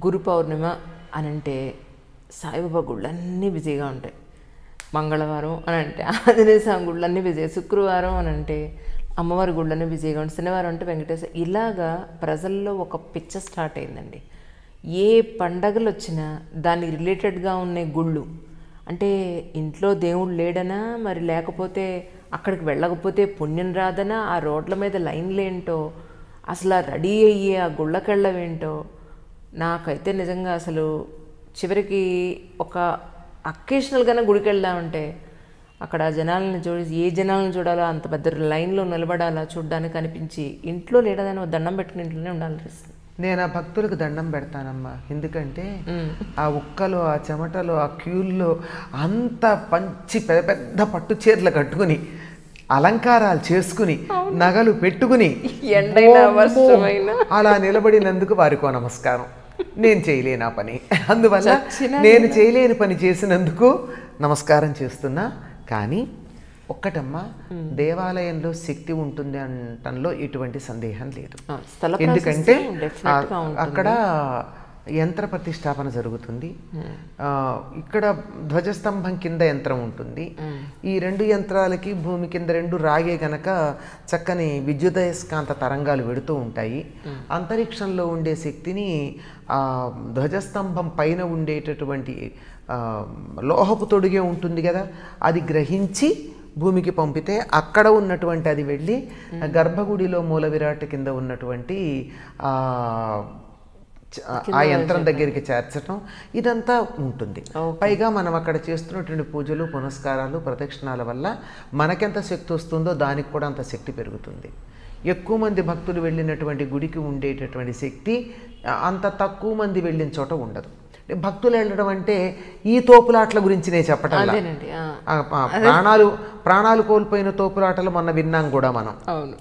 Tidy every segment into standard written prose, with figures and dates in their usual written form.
గురు పౌర్ణిమ అని అంటే సాయిబాబా గుళ్ళన్నీ బిజీగా ఉంటాయి. మంగళవారం అని అంటే ఆంజనేయ స్వామి గుళ్ళన్నీ బిజీ, శుక్రవారం అని అంటే అమ్మవారి గుళ్ళన్నీ బిజీగా ఉంటాయి, శనివారం అంటే వెంకటేశ్వర. ఇలాగా ప్రజల్లో ఒక పిచ్చ స్టార్ట్ అయిందండి. ఏ పండగలు వచ్చినా దానికి రిలేటెడ్గా ఉన్న గుళ్ళు అంటే ఇంట్లో దేవుడు లేడనా, మరి లేకపోతే అక్కడికి వెళ్ళకపోతే పుణ్యం రాదనా, ఆ రోడ్ల మీద లైన్లేంటో, అసలు ఆ రెడీ అయ్యి ఆ గుళ్ళకెళ్ళవేంటో నాకైతే నిజంగా అసలు చివరికి ఒక అకేషనల్గానే గుడికి వెళ్దామంటే అక్కడ జనాలను ఏ జనాలను చూడాలో అంత పెద్ద లైన్లో నిలబడాలా చూడడానికి అనిపించి ఇంట్లో లేడదని దండం పెట్టుకుని ఇంట్లోనే ఉండాలనిపిస్తుంది. నేను ఆ భక్తులకు దండం పెడతానమ్మా. ఎందుకంటే ఆ ఉక్కలో, ఆ చెమటలో, ఆ క్యూల్లో అంత పంచి పెద్ద పెద్ద పట్టు చీరలు కట్టుకుని అలంకారాలు చేసుకుని నగలు పెట్టుకుని అలా నిలబడినందుకు వారికో నమస్కారం. నేను చేయలేను ఆ పని, అందువల్ల నేను చేయలేని పని చేసినందుకు నమస్కారం చేస్తున్నా. కానీ ఒక్కటమ్మా, దేవాలయంలో శక్తి ఉంటుంది అనటంలో ఎటువంటి సందేహం లేదు. ఎందుకంటే అక్కడ యంత్ర ప్రతిష్టాపన జరుగుతుంది, ఇక్కడ ధ్వజస్తంభం కింద యంత్రం ఉంటుంది. ఈ రెండు యంత్రాలకి భూమి కింద రెండు రాగే గనక చక్కని విద్యుదయస్కాంత తరంగాలు వెడుతూ ఉంటాయి. అంతరిక్షంలో ఉండే శక్తిని ధ్వజస్తంభం పైన ఉండేటటువంటి లోహపు తొడిగే ఉంటుంది కదా, అది గ్రహించి భూమికి పంపితే అక్కడ ఉన్నటువంటి అది వెళ్ళి గర్భగుడిలో మూల విరాట్ కింద ఉన్నటువంటి ఆ యంత్రం దగ్గరికి చేర్చడం ఇదంతా ఉంటుంది. పైగా మనం అక్కడ చేస్తున్నటువంటి పూజలు, పునస్కారాలు, ప్రదక్షిణాల వల్ల మనకెంత శక్తి వస్తుందో దానికి కూడా అంత శక్తి పెరుగుతుంది. ఎక్కువ మంది భక్తులు వెళ్ళినటువంటి గుడికి ఉండేటటువంటి శక్తి అంత తక్కువ మంది వెళ్ళిన చోట ఉండదు. భక్తులు వెళ్ళడం అంటే ఈ తోపులాటల గురించి నేను చెప్పటం, ప్రాణాలు కోల్పోయిన తోపులాటలు మొన్న విన్నాం కూడా మనం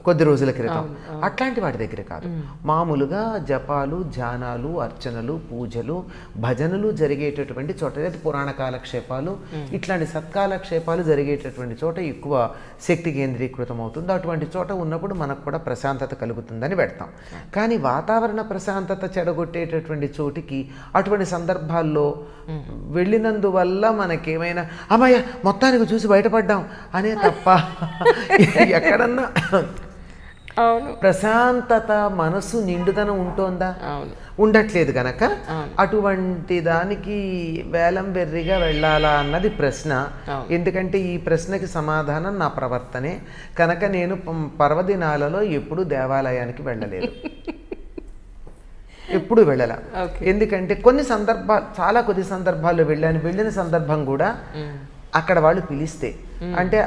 కొద్ది రోజుల క్రితం. అట్లాంటి వాటి దగ్గర కాదు, మామూలుగా జపాలు, ధ్యానాలు, అర్చనలు, పూజలు, భజనలు జరిగేటటువంటి చోట, పురాణ కాలక్షేపాలు, ఇట్లాంటి సత్కాలక్షేపాలు జరిగేటటువంటి చోట ఎక్కువ శక్తి కేంద్రీకృతం అవుతుంది. అటువంటి చోట ఉన్నప్పుడు మనకు కూడా ప్రశాంతత కలుగుతుందని పెడతాం. కానీ వాతావరణ ప్రశాంతత చెడగొట్టేటటువంటి చోటికి అటువంటి సందర్భాల్లో వెళ్ళినందువల్ల మనకేమైనా అమ్మాయ మొత్తానికి చూసి బయటపడ్డాం అనే తప్ప ఎక్కడన్నా ప్రశాంతత, మనసు నిండుదనం ఉంటోందా? ఉండట్లేదు గనక అటువంటి దానికి వేలం వెర్రిగా వెళ్ళాలా అన్నది ప్రశ్న. ఎందుకంటే ఈ ప్రశ్నకి సమాధానం నా ప్రవర్తనే కనుక నేను పర్వదినాలలో ఎప్పుడు దేవాలయానికి వెళ్ళలేదు, ఎప్పుడు వెళ్ళాల. ఎందుకంటే కొన్ని సందర్భాలు, చాలా కొద్ది సందర్భాల్లో వెళ్ళాను. వెళ్ళిన సందర్భం కూడా అక్కడ వాళ్ళు పిలిస్తే, అంటే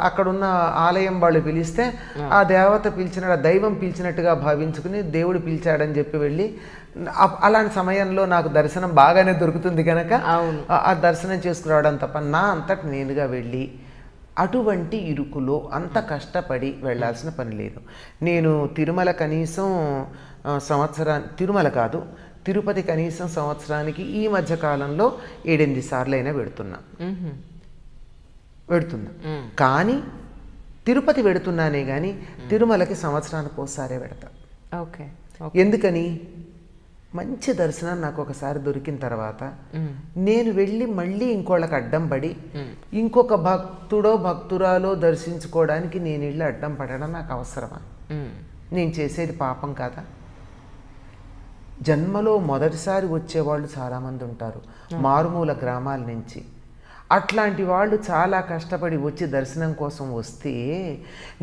అక్కడున్న ఆలయం వాళ్ళు పిలిస్తే ఆ దేవత పిలిచిన, దైవం పిలిచినట్టుగా భావించుకుని దేవుడు పిలిచాడని చెప్పి వెళ్ళి, అలాంటి సమయంలో నాకు దర్శనం బాగానే దొరుకుతుంది కనుక ఆ దర్శనం చేసుకురావడం తప్ప నా అంతటి నేనుగా వెళ్ళి అటువంటి ఇరుకులో అంత కష్టపడి వెళ్ళాల్సిన పని లేదు. నేను తిరుమల కనీసం తిరుమల కాదు, తిరుపతి కనీసం సంవత్సరానికి ఈ మధ్య కాలంలో 7-8 సార్లు అయినా పెడుతున్నా. కానీ తిరుపతి పెడుతున్నానే కానీ తిరుమలకి సంవత్సరానికి ఒకసారే పెడతా. ఎందుకని? మంచి దర్శనం నాకు ఒకసారి దొరికిన తర్వాత నేను వెళ్ళి మళ్ళీ ఇంకోళ్ళకి అడ్డం పడి ఇంకొక భక్తుడో భక్తురాలో దర్శించుకోవడానికి నేను వెళ్ళి అడ్డం పడడం నాకు అవసరమా? నేను చేసేది పాపం కాదా? జన్మలో మొదటిసారి వచ్చేవాళ్ళు చాలామంది ఉంటారు మారుమూల గ్రామాల నుంచి. అట్లాంటి వాళ్ళు చాలా కష్టపడి వచ్చి దర్శనం కోసం వస్తే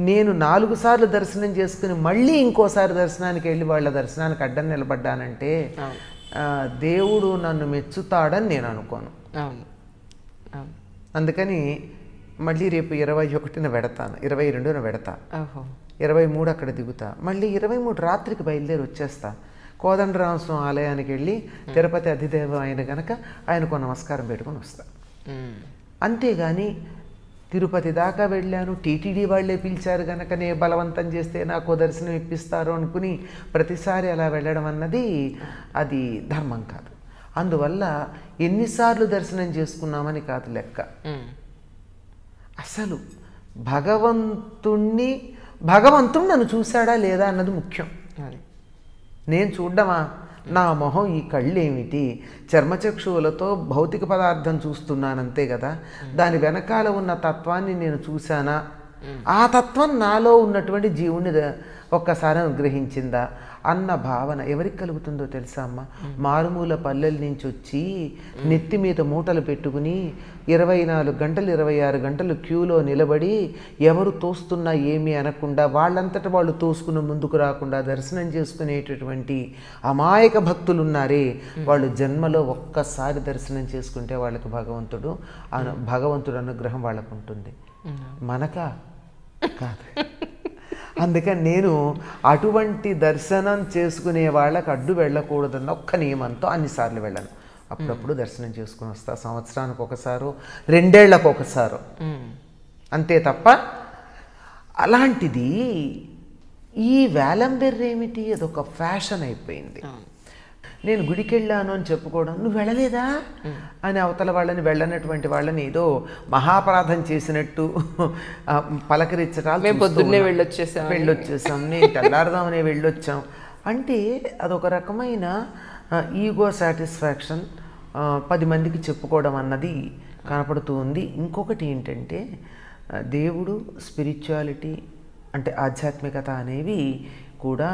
నేను 4 సార్లు దర్శనం చేసుకుని మళ్ళీ ఇంకోసారి దర్శనానికి వెళ్ళి వాళ్ళ దర్శనానికి అడ్డం నిలబడ్డానంటే దేవుడు నన్ను మెచ్చుతాడని నేను అనుకోను. అందుకని మళ్ళీ రేపు 21న పెడతాను, 22న పెడతా, 23 అక్కడ దిగుతా, మళ్ళీ 23 రాత్రికి బయలుదేరి వచ్చేస్తా. కోదండరామస్వామి ఆలయానికి వెళ్ళి తిరుపతి అధిదేవ ఆయన కనుక ఆయనకు నమస్కారం పెట్టుకుని వస్తా. అంతేగాని తిరుపతి దాకా వెళ్ళాను, టీటీడీ వాళ్ళే పిలిచారు కనుక నేను బలవంతం చేస్తే నాకు దర్శనం ఇప్పిస్తారు అనుకుని ప్రతిసారి అలా వెళ్ళడం అన్నది అది ధర్మం కాదు. అందువల్ల ఎన్నిసార్లు దర్శనం చేసుకున్నామని కాదు లెక్క, అసలు భగవంతుడు నన్ను చూశాడా లేదా అన్నది ముఖ్యం. నేను చూడ్డమా, నా మొహం ఈ కళ్ళేమిటి, చర్మచక్షువులతో భౌతిక పదార్థం చూస్తున్నానంతే కదా, దాని వెనకాల ఉన్న తత్వాన్ని నేను చూశానా, ఆ తత్వం నాలో ఉన్నటువంటి జీవుని ఒక్కసారి అనుగ్రహించిందా అన్న భావన ఎవరికి కలుగుతుందో తెలుసా అమ్మ? మారుమూల పల్లెల నుంచి వచ్చి నెత్తి మీద మూటలు పెట్టుకుని 24 గంటలు 26 గంటలు క్యూలో నిలబడి ఎవరు తోస్తున్నా ఏమీ అనకుండా వాళ్ళంతట వాళ్ళు తోసుకుని ముందుకు రాకుండా దర్శనం చేసుకునేటటువంటి అమాయక భక్తులు ఉన్నారే, వాళ్ళు జన్మలో ఒక్కసారి దర్శనం చేసుకుంటే వాళ్ళకి భగవంతుడు అనుగ్రహం వాళ్ళకు ఉంటుంది. మనకా కాదు. అందుకని నేను అటువంటి దర్శనం చేసుకునే వాళ్ళకి అడ్డు వెళ్ళకూడదన్న ఒక్క నియమంతో అన్నిసార్లు వెళ్ళను. అప్పుడప్పుడు దర్శనం చేసుకుని వస్తా, సంవత్సరానికి ఒకసారో 2 ఏళ్లకు ఒకసారో, అంతే తప్ప అలాంటిది ఈ వేలంబెర్రేమిటి, అదొక ఫ్యాషన్ అయిపోయింది. నేను గుడికి వెళ్ళాను అని చెప్పుకోవడం, నువ్వు వెళ్ళలేదా అని అవతల వాళ్ళని, వెళ్ళనటువంటి వాళ్ళని ఏదో మహాపరాధం చేసినట్టు పలకరించటాలు, పొద్దున్నే వెళ్ళొచ్చేసాం, నేను తెల్లారదామనే వెళ్ళొచ్చాం అంటే అదొక రకమైన ఈగో సాటిస్ఫాక్షన్, 10 మందికి చెప్పుకోవడం అన్నది కనపడుతూ ఉంది. ఇంకొకటి ఏంటంటే దేవుడు, స్పిరిచువాలిటీ అంటే ఆధ్యాత్మికత అనేవి కూడా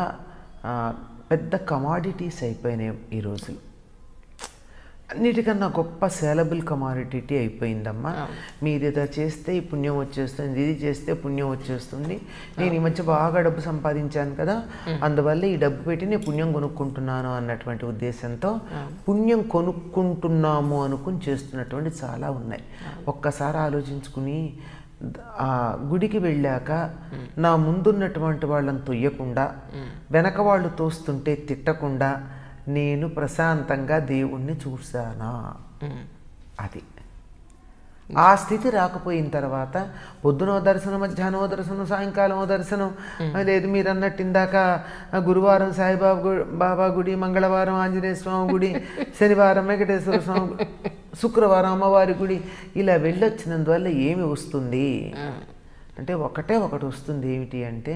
పెద్ద కమాడిటీస్ అయిపోయినాయి ఈరోజు. అన్నిటికన్నా గొప్ప సేలబుల్ కమాడిటీ అయిపోయిందమ్మా. మీరు ఇది చేస్తే ఈ పుణ్యం వచ్చేస్తుంది, ఇది చేస్తే పుణ్యం వచ్చేస్తుంది, నేను ఈ మధ్య బాగా డబ్బు సంపాదించాను కదా, అందువల్ల ఈ డబ్బు పెట్టి నేను పుణ్యం కొనుక్కుంటున్నాను అన్నటువంటి ఉద్దేశంతో పుణ్యం కొనుక్కుంటున్నాము అనుకుని చేస్తున్నటువంటి చాలా ఉన్నాయి. ఒక్కసారి ఆలోచించుకుని ఆ గుడికి వెళ్ళాక నా ముందున్నటువంటి వాళ్ళని తొయ్యకుండా, వెనక వాళ్ళు తోస్తుంటే తిట్టకుండా నేను ప్రశాంతంగా దేవుణ్ణి చూశానా, అది ఆ స్థితి రాకపోయిన తర్వాత పొద్దునో దర్శనం, మధ్యాహ్నమో దర్శనం, సాయంకాలమో దర్శనం, లేదు మీరు అన్నట్టు ఇందాక గురువారం సాయిబాబా గుడి, మంగళవారం ఆంజనేయ స్వామి గుడి, శనివారం వెంకటేశ్వర స్వామి, శుక్రవారం అమ్మవారి గుడి, ఇలా వెళ్ళొచ్చినందువల్ల ఏమి వస్తుంది అంటే ఒకటి వస్తుంది. ఏమిటి అంటే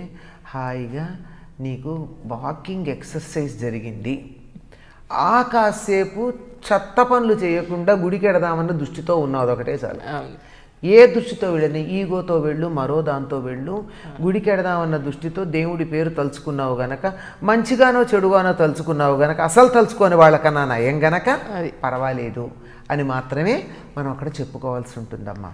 హాయిగా నీకు వాకింగ్ ఎక్సర్సైజ్ జరిగింది, ఆ కాసేపు చెత్త పనులు చేయకుండా గుడికి వెడదామన్న దృష్టితో ఉన్నావు, అదొకటే చాలు. ఏ దృష్టితో వెళ్ళని, ఈగోతో వెళ్ళు, మరో దాంతో వెళ్ళు, గుడికి వెడదామన్న దృష్టితో దేవుడి పేరు తలుచుకున్నావు గనక, మంచిగానో చెడుగానో తలుచుకున్నావు గనక, అసలు తలుచుకొని వాళ్ళకన్నా నయం గనక పర్వాలేదు అని మాత్రమే మనం అక్కడ చెప్పుకోవాల్సి ఉంటుందమ్మా.